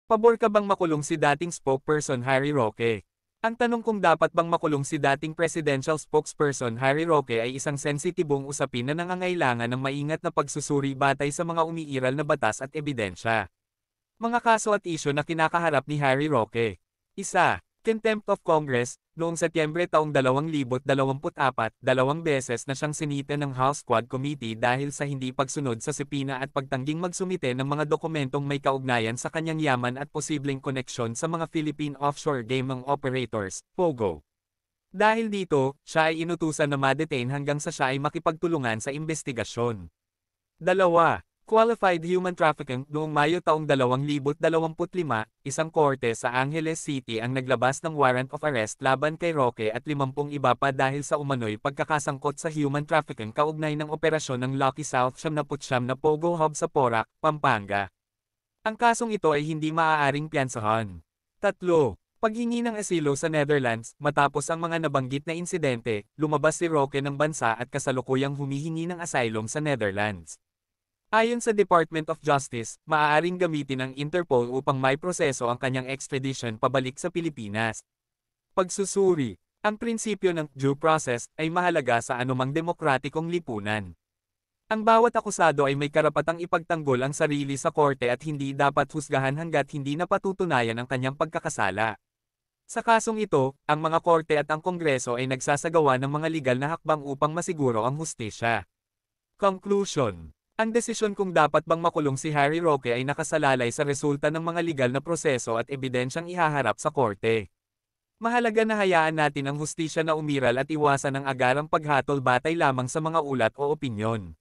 Pabor ka bang makulong si dating spokesperson Harry Roque? Ang tanong kung dapat bang makulong si dating presidential spokesperson Harry Roque ay isang sensitibong usapin na nangangailangan ng maingat na pagsusuri batay sa mga umiiral na batas at ebidensya. Mga kaso at isyu na kinakaharap ni Harry Roque. Isa, Contempt of Congress. Noong Setyembre taong 2024, dalawang beses na siyang sinita ng House Quad Committee dahil sa hindi pagsunod sa subpoena at pagtangging magsumite ng mga dokumentong may kaugnayan sa kanyang yaman at posibleng koneksyon sa mga Philippine Offshore Gaming Operators, POGO. Dahil dito, siya ay inutusan na ma-detain hanggang sa siya ay makipagtulungan sa investigasyon. Dalawa, Qualified Human Trafficking. Noong Mayo taong 2025, isang korte sa Angeles City ang naglabas ng warrant of arrest laban kay Roque at 50 iba pa dahil sa umano'y pagkakasangkot sa human trafficking kaugnay ng operasyon ng Lucky South 79 na Pogo Hub sa Porac, Pampanga. Ang kasong ito ay hindi maaaring piyansahan. Tatlo, paghingi ng asilo sa Netherlands. Matapos ang mga nabanggit na insidente, lumabas si Roque ng bansa at kasalukuyang humihingi ng asylum sa Netherlands. Ayon sa Department of Justice, maaaring gamitin ng Interpol upang may proseso ang kanyang extradition pabalik sa Pilipinas. Pagsusuri. Ang prinsipyo ng due process ay mahalaga sa anumang demokratikong lipunan. Ang bawat akusado ay may karapatang ipagtanggol ang sarili sa korte at hindi dapat husgahan hanggat hindi napatutunayan ang kanyang pagkakasala. Sa kasong ito, ang mga korte at ang Kongreso ay nagsasagawa ng mga legal na hakbang upang masiguro ang hustisya. Conclusion. Ang desisyon kung dapat bang makulong si Harry Roque ay nakasalalay sa resulta ng mga legal na proseso at ebidensyang ihaharap sa korte. Mahalaga na hayaan natin ang hustisya na umiral at iwasan ang agarang paghatol batay lamang sa mga ulat o opinyon.